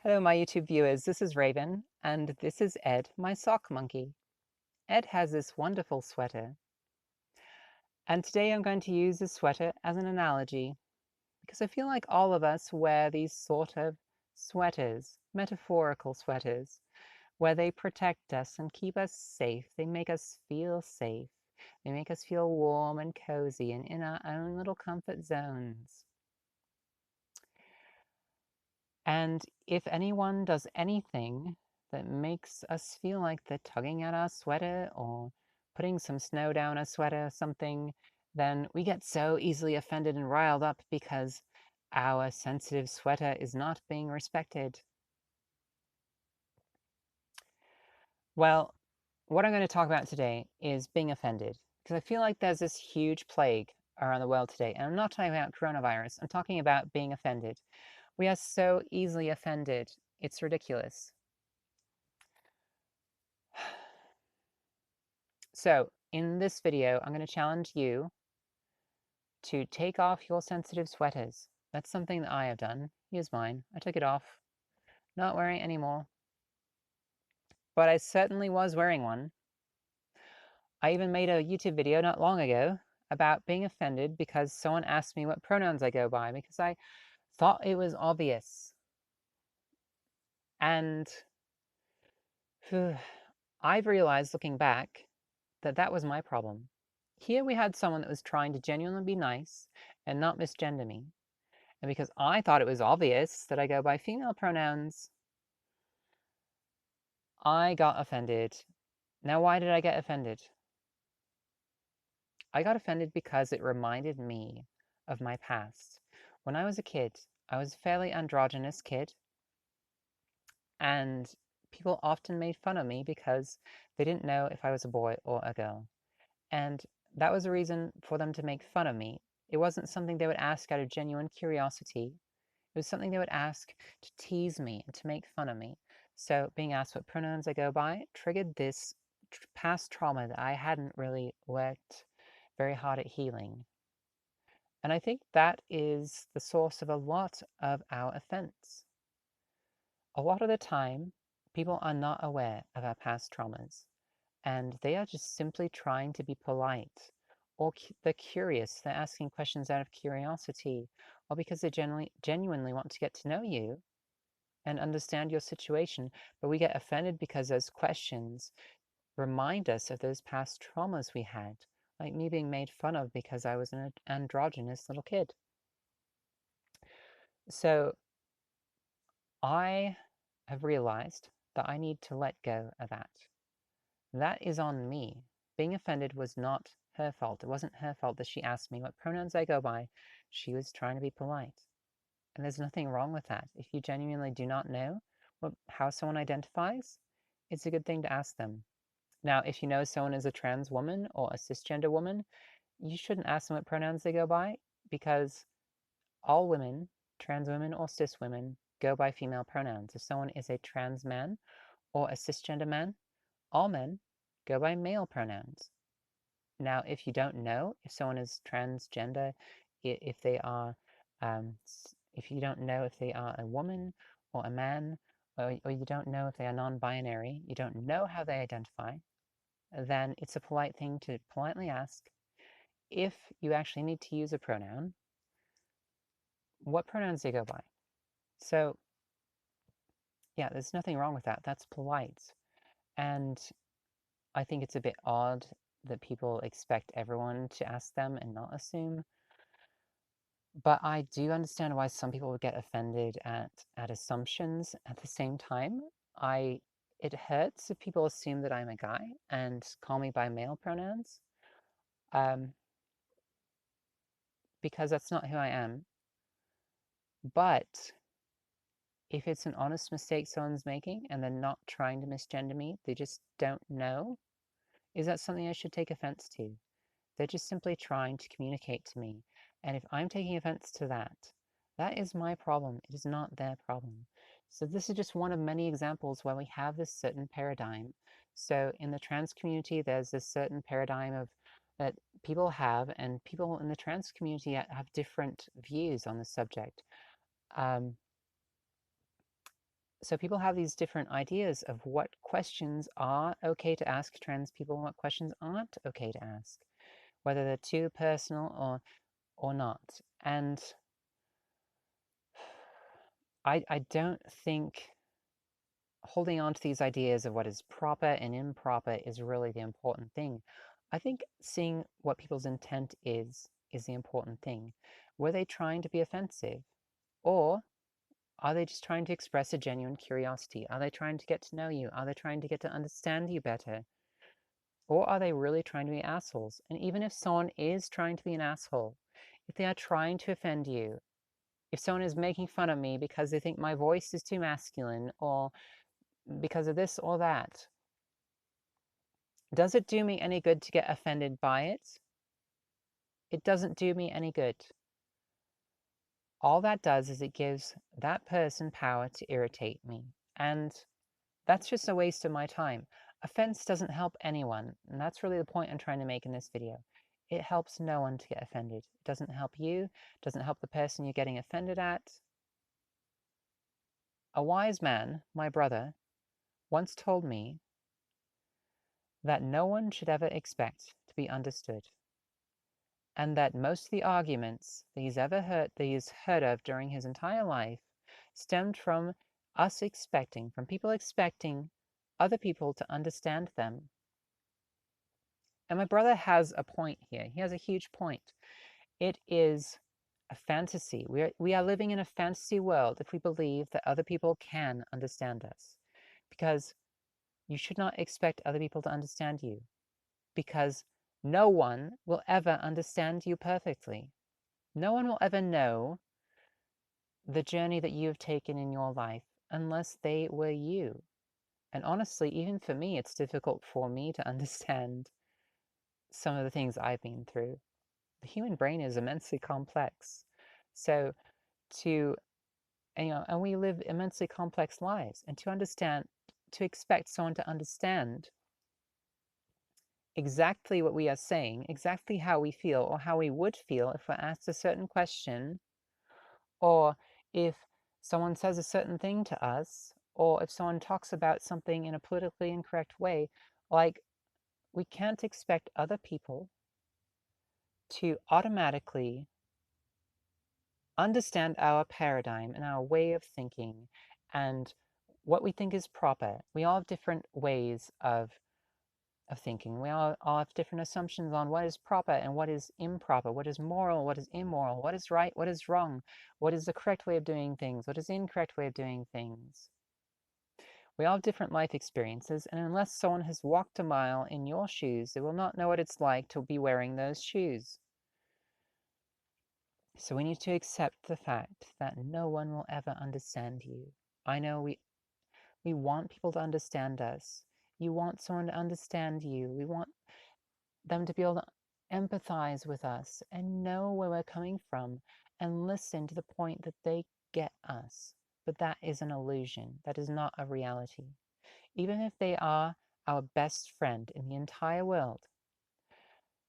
Hello, my YouTube viewers. This is Raven, and this is Ed, my sock monkey. Ed has this wonderful sweater, and today I'm going to use this sweater as an analogy because I feel like all of us wear these sort of sweaters, metaphorical sweaters, where they protect us and keep us safe. They make us feel safe. They make us feel warm and cozy and in our own little comfort zones. And if anyone does anything that makes us feel like they're tugging at our sweater or putting some snow down our sweater or something, then we get so easily offended and riled up because our sensitive sweater is not being respected. Well, what I'm going to talk about today is being offended, because I feel like there's this huge plague around the world today. And I'm not talking about coronavirus, I'm talking about being offended. We are so easily offended. It's ridiculous. So in this video, I'm going to challenge you to take off your sensitive sweaters. That's something that I have done. Here's mine. I took it off. Not wearing it anymore. But I certainly was wearing one. I even made a YouTube video not long ago about being offended because someone asked me what pronouns I go by because I thought it was obvious. And I've realized looking back that that was my problem. Here we had someone that was trying to genuinely be nice and not misgender me. And because I thought it was obvious that I go by female pronouns, I got offended. Now, why did I get offended? I got offended because it reminded me of my past. When I was a kid, I was a fairly androgynous kid, and people often made fun of me because they didn't know if I was a boy or a girl. And that was a reason for them to make fun of me. It wasn't something they would ask out of genuine curiosity. It was something they would ask to tease me and to make fun of me. So being asked what pronouns I go by triggered this past trauma that I hadn't really worked very hard at healing. And I think that is the source of a lot of our offense. A lot of the time, people are not aware of our past traumas, and they are just simply trying to be polite, or they're curious, they're asking questions out of curiosity, or because they genuinely want to get to know you and understand your situation, but we get offended because those questions remind us of those past traumas we had, like me being made fun of because I was an androgynous little kid. So I have realized that I need to let go of that. That is on me. Being offended was not her fault. It wasn't her fault that she asked me what pronouns I go by. She was trying to be polite. And there's nothing wrong with that. If you genuinely do not know how someone identifies, it's a good thing to ask them. Now, if you know someone is a trans woman or a cisgender woman, you shouldn't ask them what pronouns they go by because all women, trans women or cis women, go by female pronouns. If someone is a trans man or a cisgender man, all men go by male pronouns. Now, if you don't know if someone is transgender, if they are, if you don't know if they are a woman or a man, or you don't know if they are non-binary, you don't know how they identify, then it's a polite thing to politely ask if you actually need to use a pronoun, what pronouns they go by. So yeah, there's nothing wrong with that. That's polite. And I think it's a bit odd that people expect everyone to ask them and not assume. But I do understand why some people would get offended at assumptions. At the same time, it hurts if people assume that I'm a guy and call me by male pronouns, um, because that's not who I am. But if it's an honest mistake someone's making and they're not trying to misgender me, they just don't know, is that something I should take offense to? They're just simply trying to communicate to me. And if I'm taking offense to that, that is my problem. It is not their problem. So this is just one of many examples where we have this certain paradigm. So in the trans community, there's this certain paradigm of that people have, and people in the trans community have different views on the subject. Um, So people have these different ideas of what questions are okay to ask trans people and what questions aren't okay to ask, whether they're too personal or not. And I don't think holding on to these ideas of what is proper and improper is really the important thing. I think seeing what people's intent is the important thing. Were they trying to be offensive? Or are they just trying to express a genuine curiosity? Are they trying to get to know you? Are they trying to get to understand you better? Or are they really trying to be assholes? And even if someone is trying to be an asshole, if they are trying to offend you, if someone is making fun of me because they think my voice is too masculine or because of this or that, does it do me any good to get offended by it? It doesn't do me any good. All that does is it gives that person power to irritate me. And that's just a waste of my time. Offense doesn't help anyone, and that's really the point I'm trying to make in this video. It helps no one to get offended. It doesn't help you, it doesn't help the person you're getting offended at. A wise man, my brother, once told me that no one should ever expect to be understood, and that most of the arguments that he's heard of during his entire life stemmed from from people expecting other people to understand them. And my brother has a point here. He has a huge point. It is a fantasy. We are living in a fantasy world if we believe that other people can understand us. Because you should not expect other people to understand you. Because no one will ever understand you perfectly. No one will ever know the journey that you have taken in your life unless they were you. And honestly, even for me, it's difficult for me to understand some of the things I've been through. The human brain is immensely complex. So to, and we live immensely complex lives. And to expect someone to understand exactly what we are saying, exactly how we feel, or how we would feel if we're asked a certain question, or if someone says a certain thing to us, or if someone talks about something in a politically incorrect way, like, we can't expect other people to automatically understand our paradigm and our way of thinking and what we think is proper. We all have different ways of thinking. We all have different assumptions on what is proper and what is improper, what is moral, what is immoral, what is right, what is wrong, what is the correct way of doing things, what is the incorrect way of doing things. We all have different life experiences, and unless someone has walked a mile in your shoes, they will not know what it's like to be wearing those shoes. So we need to accept the fact that no one will ever understand you. I know we want people to understand us. You want someone to understand you. We want them to be able to empathize with us and know where we're coming from and listen to the point that they get us. But that is an illusion. That is not a reality. Even if they are our best friend in the entire world,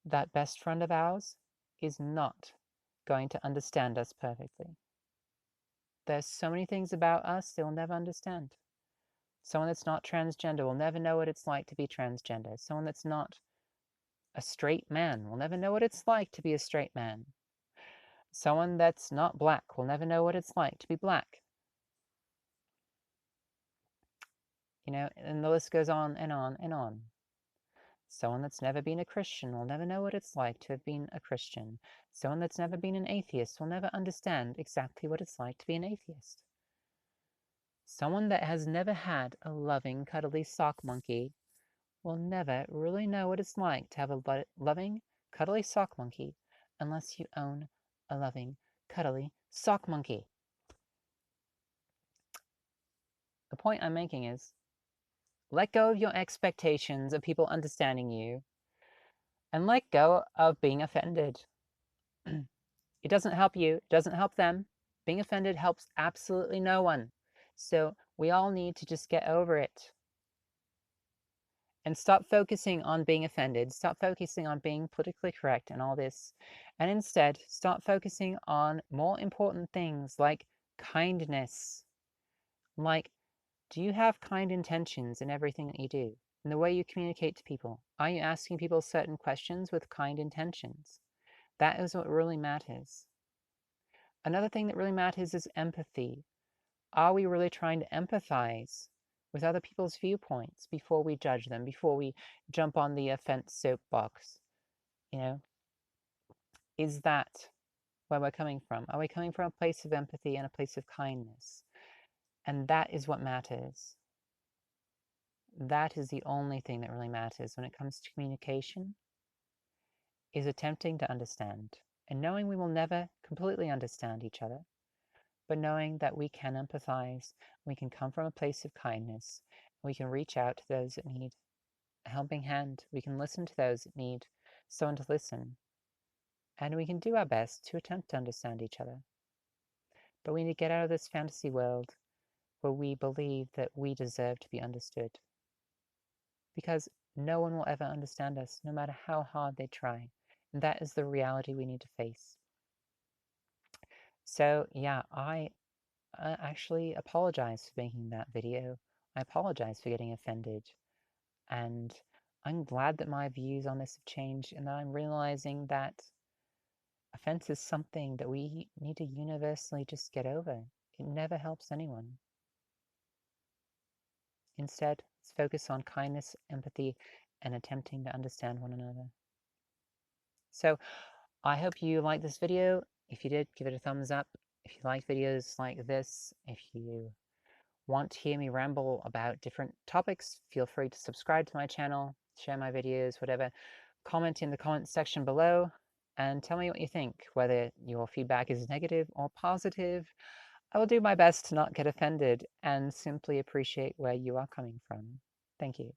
that best friend of ours is not going to understand us perfectly. There's so many things about us they will never understand. Someone that's not transgender will never know what it's like to be transgender. Someone that's not a straight man will never know what it's like to be a straight man. Someone that's not black will never know what it's like to be black. And the list goes on and on and on. Someone that's never been a Christian will never know what it's like to have been a Christian. Someone that's never been an atheist will never understand exactly what it's like to be an atheist. Someone that has never had a loving, cuddly sock monkey will never really know what it's like to have a loving, cuddly sock monkey unless you own a loving, cuddly sock monkey. The point I'm making is, let go of your expectations of people understanding you and let go of being offended. It doesn't help you, it doesn't help them. Being offended helps absolutely no one. So we all need to just get over it. And stop focusing on being offended, stop focusing on being politically correct and all this, and instead start focusing on more important things like kindness, like Do you have kind intentions in everything that you do? In the way you communicate to people? Are you asking people certain questions with kind intentions? That is what really matters. Another thing that really matters is empathy. Are we really trying to empathize with other people's viewpoints before we judge them, before we jump on the offense soapbox? You know, is that where we're coming from? Are we coming from a place of empathy and a place of kindness? And that is what matters. That is the only thing that really matters when it comes to communication, is attempting to understand and knowing we will never completely understand each other, but knowing that we can empathize, we can come from a place of kindness, we can reach out to those that need a helping hand, we can listen to those that need someone to listen, and we can do our best to attempt to understand each other. But we need to get out of this fantasy world where we believe that we deserve to be understood. Because no one will ever understand us, no matter how hard they try. And that is the reality we need to face. So yeah, I actually apologize for making that video. I apologize for getting offended. And I'm glad that my views on this have changed and that I'm realizing that offense is something that we need to universally just get over. It never helps anyone. Instead, let's focus on kindness, empathy, and attempting to understand one another. So I hope you liked this video. If you did, give it a thumbs up. If you like videos like this, if you want to hear me ramble about different topics, feel free to subscribe to my channel, share my videos, whatever. Comment in the comments section below and tell me what you think, whether your feedback is negative or positive. I will do my best to not get offended and simply appreciate where you are coming from. Thank you.